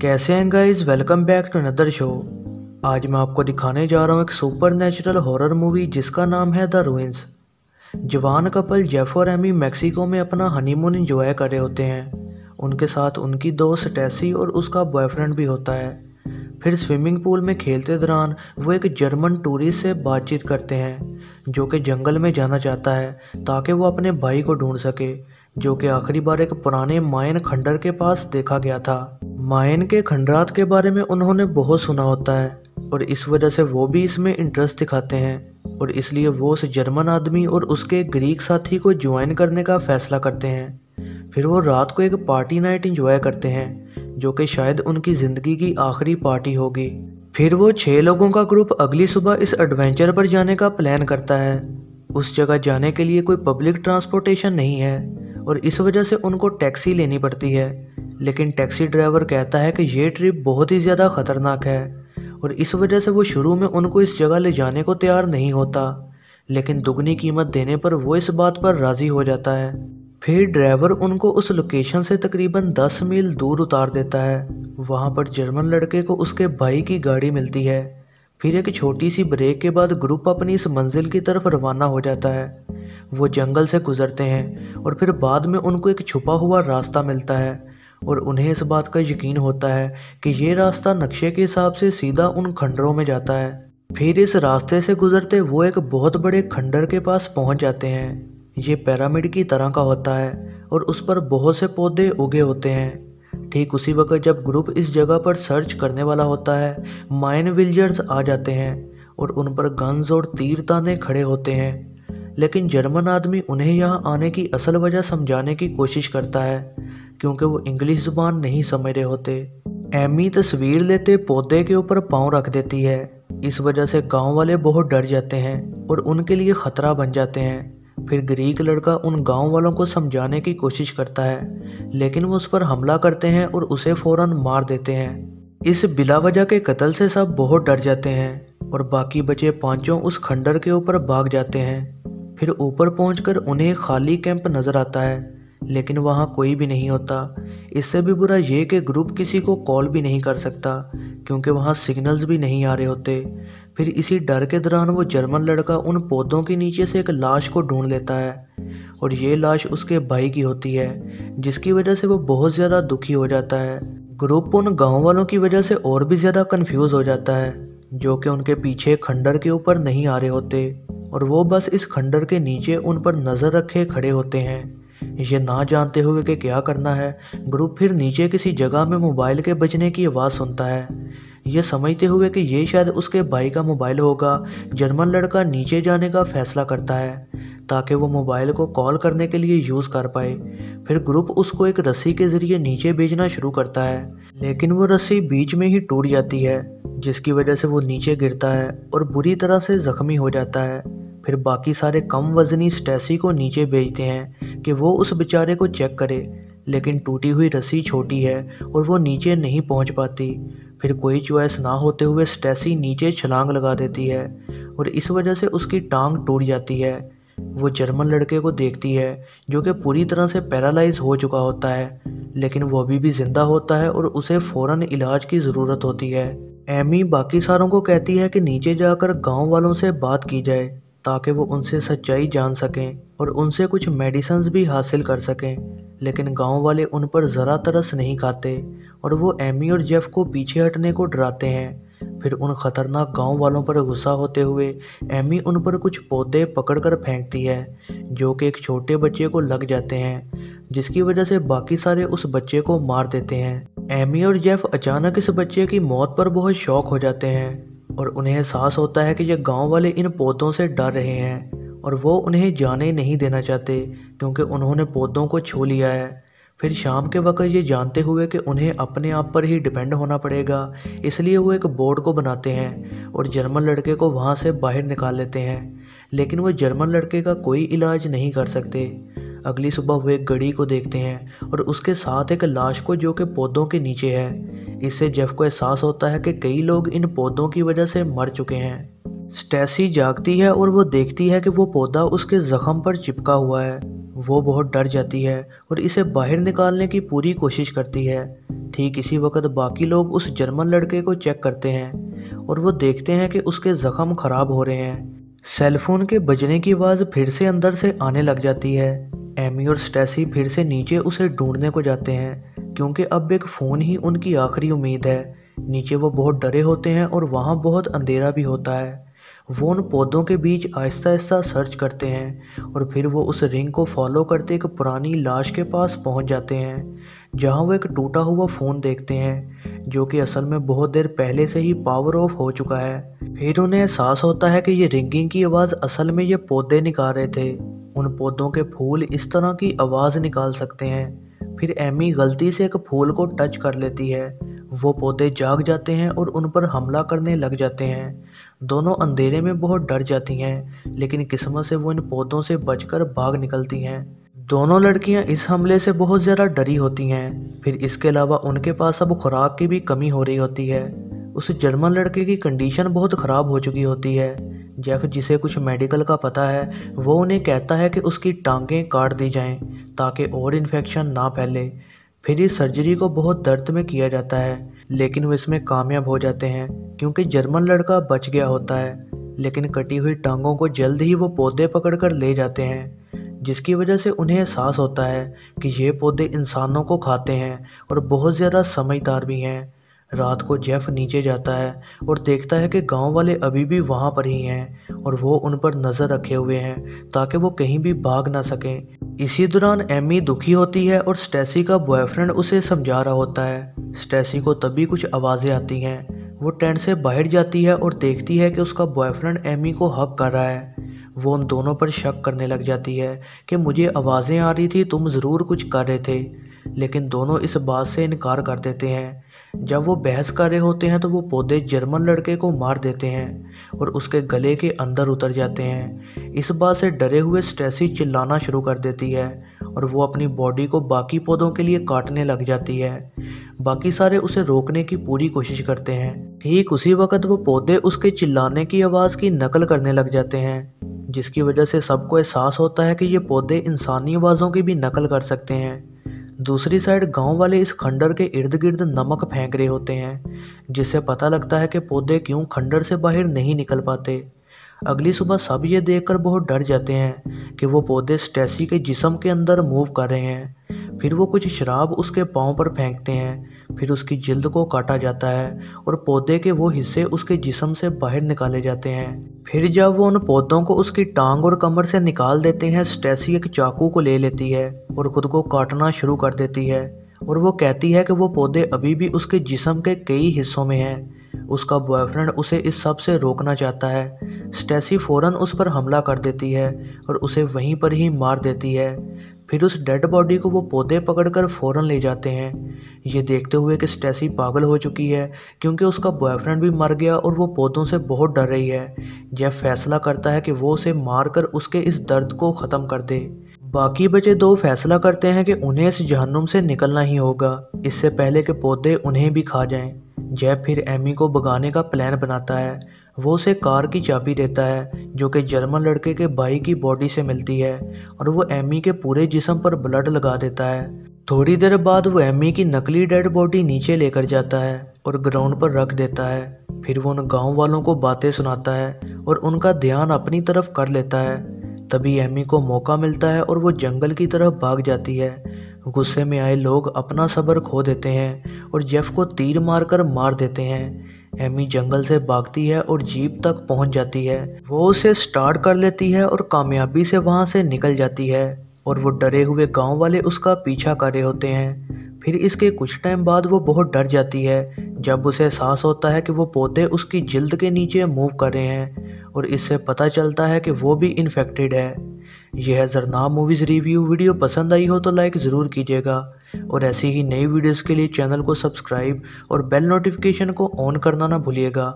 कैसे हैं guys, welcome back to another show. आज मैं आपको दिखाने जा रहा हूँ एक सुपर नेचुरल हॉरर मूवी जिसका नाम है द रूइंस। जवान कपल जेफ और एमी मैक्सिको में अपना हनीमून एंजॉय कर रहे होते हैं। उनके साथ उनकी दोस्त टेसी और उसका बॉयफ्रेंड भी होता है। फिर स्विमिंग पूल में खेलते दौरान वो एक जर्मन टूरिस्ट से बातचीत करते हैं जो कि जंगल में जाना चाहता है ताकि वो अपने भाई को ढूंढ सके, जो कि आखिरी बार एक पुराने मायन खंडर के पास देखा गया था। मायन के खंडरात के बारे में उन्होंने बहुत सुना होता है और इस वजह से वो भी इसमें इंटरेस्ट दिखाते हैं और इसलिए वो उस जर्मन आदमी और उसके ग्रीक साथी को ज्वाइन करने का फैसला करते हैं। फिर वो रात को एक पार्टी नाइट एंजॉय करते हैं जो कि शायद उनकी ज़िंदगी की आखिरी पार्टी होगी। फिर वो 6 लोगों का ग्रुप अगली सुबह इस एडवेंचर पर जाने का प्लान करता है। उस जगह जाने के लिए कोई पब्लिक ट्रांसपोर्टेशन नहीं है और इस वजह से उनको टैक्सी लेनी पड़ती है, लेकिन टैक्सी ड्राइवर कहता है कि ये ट्रिप बहुत ही ज़्यादा ख़तरनाक है और इस वजह से वो शुरू में उनको इस जगह ले जाने को तैयार नहीं होता, लेकिन दुगनी कीमत देने पर वो इस बात पर राज़ी हो जाता है। फिर ड्राइवर उनको उस लोकेशन से तकरीबन 10 मील दूर उतार देता है। वहाँ पर जर्मन लड़के को उसके भाई की गाड़ी मिलती है। फिर एक छोटी सी ब्रेक के बाद ग्रुप अपनी इस मंजिल की तरफ रवाना हो जाता है। वो जंगल से गुजरते हैं और फिर बाद में उनको एक छुपा हुआ रास्ता मिलता है और उन्हें इस बात का यकीन होता है कि ये रास्ता नक्शे के हिसाब से सीधा उन खंडरों में जाता है। फिर इस रास्ते से गुजरते वो एक बहुत बड़े खंडर के पास पहुंच जाते हैं। ये पिरामिड की तरह का होता है और उस पर बहुत से पौधे उगे होते हैं। ठीक उसी वक्त जब ग्रुप इस जगह पर सर्च करने वाला होता है, माइन विलेजर्स आ जाते हैं और उन पर गन्स और तीर ताने खड़े होते हैं। लेकिन जर्मन आदमी उन्हें यहाँ आने की असल वजह समझाने की कोशिश करता है क्योंकि वो इंग्लिश जुबान नहीं समझ रहे होते। एमी तस्वीर लेते पौधे के ऊपर पाँव रख देती है। इस वजह से गांव वाले बहुत डर जाते हैं और उनके लिए ख़तरा बन जाते हैं। फिर ग्रीक लड़का उन गांव वालों को समझाने की कोशिश करता है, लेकिन वो उस पर हमला करते हैं और उसे फ़ौरन मार देते हैं। इस बिला वजह के कत्ल से सब बहुत डर जाते हैं और बाकी बचे पांचों उस खंडर के ऊपर भाग जाते हैं। फिर ऊपर पहुंचकर उन्हें एक खाली कैंप नज़र आता है, लेकिन वहाँ कोई भी नहीं होता। इससे भी बुरा ये कि ग्रुप किसी को कॉल भी नहीं कर सकता क्योंकि वहाँ सिग्नल्स भी नहीं आ रहे होते। फिर इसी डर के दौरान वो जर्मन लड़का उन पौधों के नीचे से एक लाश को ढूंढ लेता है और ये लाश उसके भाई की होती है, जिसकी वजह से वो बहुत ज़्यादा दुखी हो जाता है। ग्रुप उन गाँव वालों की वजह से और भी ज़्यादा कन्फ्यूज़ हो जाता है जो कि उनके पीछे खंडर के ऊपर नहीं आ रहे होते और वो बस इस खंडर के नीचे उन पर नज़र रखे खड़े होते हैं, ये ना जानते हुए कि क्या करना है। ग्रुप फिर नीचे किसी जगह में मोबाइल के बजने की आवाज़ सुनता है। ये समझते हुए कि ये शायद उसके भाई का मोबाइल होगा, जर्मन लड़का नीचे जाने का फैसला करता है ताकि वो मोबाइल को कॉल करने के लिए यूज़ कर पाए। फिर ग्रुप उसको एक रस्सी के ज़रिए नीचे भेजना शुरू करता है, लेकिन वो रस्सी बीच में ही टूट जाती है, जिसकी वजह से वो नीचे गिरता है और बुरी तरह से ज़ख्मी हो जाता है। फिर बाकी सारे कम वजनी स्टेसी को नीचे भेजते हैं कि वो उस बेचारे को चेक करे, लेकिन टूटी हुई रस्सी छोटी है और वो नीचे नहीं पहुंच पाती। फिर कोई चॉइस ना होते हुए स्टेसी नीचे छलांग लगा देती है और इस वजह से उसकी टांग टूट जाती है। वो जर्मन लड़के को देखती है जो कि पूरी तरह से पैरालाइज हो चुका होता है, लेकिन वो अभी भी जिंदा होता है और उसे फ़ौरन इलाज की ज़रूरत होती है। एमी बाकी सारों को कहती है कि नीचे जाकर गाँव वालों से बात की जाए ताकि वो उनसे सच्चाई जान सकें और उनसे कुछ मेडिसिन्स भी हासिल कर सकें, लेकिन गांव वाले उन पर ज़रा तरस नहीं खाते और वो एमी और जेफ को पीछे हटने को डराते हैं। फिर उन ख़तरनाक गांव वालों पर गुस्सा होते हुए एमी उन पर कुछ पौधे पकड़कर फेंकती है जो कि एक छोटे बच्चे को लग जाते हैं, जिसकी वजह से बाकी सारे उस बच्चे को मार देते हैं। एमी और जेफ अचानक इस बच्चे की मौत पर बहुत शॉक हो जाते हैं और उन्हें एहसास होता है कि ये गांव वाले इन पौधों से डर रहे हैं और वो उन्हें जाने नहीं देना चाहते क्योंकि उन्होंने पौधों को छू लिया है। फिर शाम के वक्त ये जानते हुए कि उन्हें अपने आप पर ही डिपेंड होना पड़ेगा, इसलिए वो एक बोर्ड को बनाते हैं और जर्मन लड़के को वहाँ से बाहर निकाल लेते हैं, लेकिन वो जर्मन लड़के का कोई इलाज नहीं कर सकते। अगली सुबह वो एक घड़ी को देखते हैं और उसके साथ एक लाश को जो कि पौधों के नीचे है। इससे जेफ को एहसास होता है कि कई लोग इन पौधों की वजह से मर चुके हैं। स्टेसी जागती है और वो देखती है कि वो पौधा उसके जख्म पर चिपका हुआ है वो बहुत डर जाती है और इसे बाहर निकालने की पूरी कोशिश करती है। ठीक इसी वक्त बाकी लोग उस जर्मन लड़के को चेक करते हैं और वो देखते हैं कि उसके जख्म खराब हो रहे हैं। सेलफोन के बजने की आवाज़ फिर से अंदर से आने लग जाती है। एमी और स्टेसी फिर से नीचे उसे ढूंढने को जाते हैं क्योंकि अब एक फ़ोन ही उनकी आखिरी उम्मीद है। नीचे वो बहुत डरे होते हैं और वहाँ बहुत अंधेरा भी होता है। वो उन पौधों के बीच आहिस्ता आहिस्ता सर्च करते हैं और फिर वो उस रिंग को फॉलो करते एक पुरानी लाश के पास पहुंच जाते हैं, जहां वो एक टूटा हुआ फ़ोन देखते हैं जो कि असल में बहुत देर पहले से ही पावर ऑफ हो चुका है। फिर उन्हें एहसास होता है कि ये रिंगिंग की आवाज़ असल में ये पौधे निकाल रहे थे। उन पौधों के फूल इस तरह की आवाज़ निकाल सकते हैं। फिर एमी गलती से एक फूल को टच कर लेती है। वो पौधे जाग जाते हैं और उन पर हमला करने लग जाते हैं। दोनों अंधेरे में बहुत डर जाती हैं, लेकिन किस्मत से वो इन पौधों से बचकर भाग निकलती हैं। दोनों लड़कियां इस हमले से बहुत ज़्यादा डरी होती हैं। फिर इसके अलावा उनके पास अब खुराक की भी कमी हो रही होती है। उस जर्मन लड़के की कंडीशन बहुत ख़राब हो चुकी होती है। जेफ, जिसे कुछ मेडिकल का पता है, वो उन्हें कहता है कि उसकी टांगें काट दी जाएं ताकि और इन्फेक्शन ना फैले। फिर इस सर्जरी को बहुत दर्द में किया जाता है, लेकिन वो इसमें कामयाब हो जाते हैं क्योंकि जर्मन लड़का बच गया होता है। लेकिन कटी हुई टांगों को जल्द ही वो पौधे पकड़कर ले जाते हैं, जिसकी वजह से उन्हें एहसास होता है कि ये पौधे इंसानों को खाते हैं और बहुत ज़्यादा समझदार भी हैं। रात को जेफ नीचे जाता है और देखता है कि गांव वाले अभी भी वहां पर ही हैं और वो उन पर नज़र रखे हुए हैं ताकि वो कहीं भी भाग ना सकें। इसी दौरान एमी दुखी होती है और स्टेसी का बॉयफ्रेंड उसे समझा रहा होता है। स्टेसी को तभी कुछ आवाज़ें आती हैं। वो टेंट से बाहर जाती है और देखती है कि उसका बॉयफ्रेंड एमी को हक कर रहा है। वो उन दोनों पर शक करने लग जाती है कि मुझे आवाज़ें आ रही थी, तुम ज़रूर कुछ कर रहे थे। लेकिन दोनों इस बात से इनकार कर देते हैं। जब वो बहस कर रहे होते हैं तो वो पौधे जर्मन लड़के को मार देते हैं और उसके गले के अंदर उतर जाते हैं। इस बात से डरे हुए स्टेसी चिल्लाना शुरू कर देती है और वो अपनी बॉडी को बाकी पौधों के लिए काटने लग जाती है। बाकी सारे उसे रोकने की पूरी कोशिश करते हैं। ठीक उसी वक्त वो पौधे उसके चिल्लाने की आवाज़ की नकल करने लग जाते हैं, जिसकी वजह से सबको एहसास होता है कि ये पौधे इंसानी आवाज़ों की भी नकल कर सकते हैं। दूसरी साइड गांव वाले इस खंडर के इर्द गिर्द नमक फेंक रहे होते हैं, जिससे पता लगता है कि पौधे क्यों खंडर से बाहर नहीं निकल पाते। अगली सुबह सब ये देखकर बहुत डर जाते हैं कि वो पौधे स्टेसी के जिस्म के अंदर मूव कर रहे हैं। फिर वो कुछ शराब उसके पाँव पर फेंकते हैं। फिर उसकी जिल्द को काटा जाता है और पौधे के वो हिस्से उसके जिस्म से बाहर निकाले जाते हैं। फिर जब वो उन पौधों को उसकी टांग और कमर से निकाल देते हैं, स्टेसी एक चाकू को ले लेती है और खुद को काटना शुरू कर देती है और वो कहती है कि वो पौधे अभी भी उसके जिस्म के कई हिस्सों में हैं। उसका बॉयफ्रेंड उसे इस सब से रोकना चाहता है। स्टेसी फ़ौरन उस पर हमला कर देती है और उसे वहीं पर ही मार देती है। फिर उस डेड बॉडी को वो पौधे पकड़कर फ़ौरन ले जाते हैं, ये देखते हुए कि स्टेसी पागल हो चुकी है क्योंकि उसका बॉयफ्रेंड भी मर गया और वो पौधों से बहुत डर रही है। जेफ फैसला करता है कि वो उसे मारकर उसके इस दर्द को ख़त्म कर दे। बाकी बचे दो फैसला करते हैं कि उन्हें इस जहन्नुम से निकलना ही होगा, इससे पहले कि पौधे उन्हें भी खा जाएं। जेफ फिर एमी को भगाने का प्लान बनाता है। वो उसे कार की चाबी देता है जो कि जर्मन लड़के के भाई की बॉडी से मिलती है और वो एमी के पूरे जिस्म पर ब्लड लगा देता है। थोड़ी देर बाद वो एमी की नकली डेड बॉडी नीचे लेकर जाता है और ग्राउंड पर रख देता है। फिर वो उन गांव वालों को बातें सुनाता है और उनका ध्यान अपनी तरफ कर लेता है। तभी एमी को मौका मिलता है और वो जंगल की तरफ भाग जाती है। गुस्से में आए लोग अपना सब्र खो देते हैं और जेफ को तीर मारकर मार देते हैं। एमी जंगल से भागती है और जीप तक पहुंच जाती है। वो उसे स्टार्ट कर लेती है और कामयाबी से वहां से निकल जाती है और वो डरे हुए गांव वाले उसका पीछा कर रहे होते हैं। फिर इसके कुछ टाइम बाद वो बहुत डर जाती है जब उसे एहसास होता है कि वो पौधे उसकी जिल्द के नीचे मूव कर रहे हैं और इससे पता चलता है कि वो भी इन्फेक्टेड है। यह है ज़रनाब मूवीज़ रिव्यू। वीडियो पसंद आई हो तो लाइक ज़रूर कीजिएगा और ऐसी ही नई वीडियोस के लिए चैनल को सब्सक्राइब और बेल नोटिफिकेशन को ऑन करना ना भूलिएगा।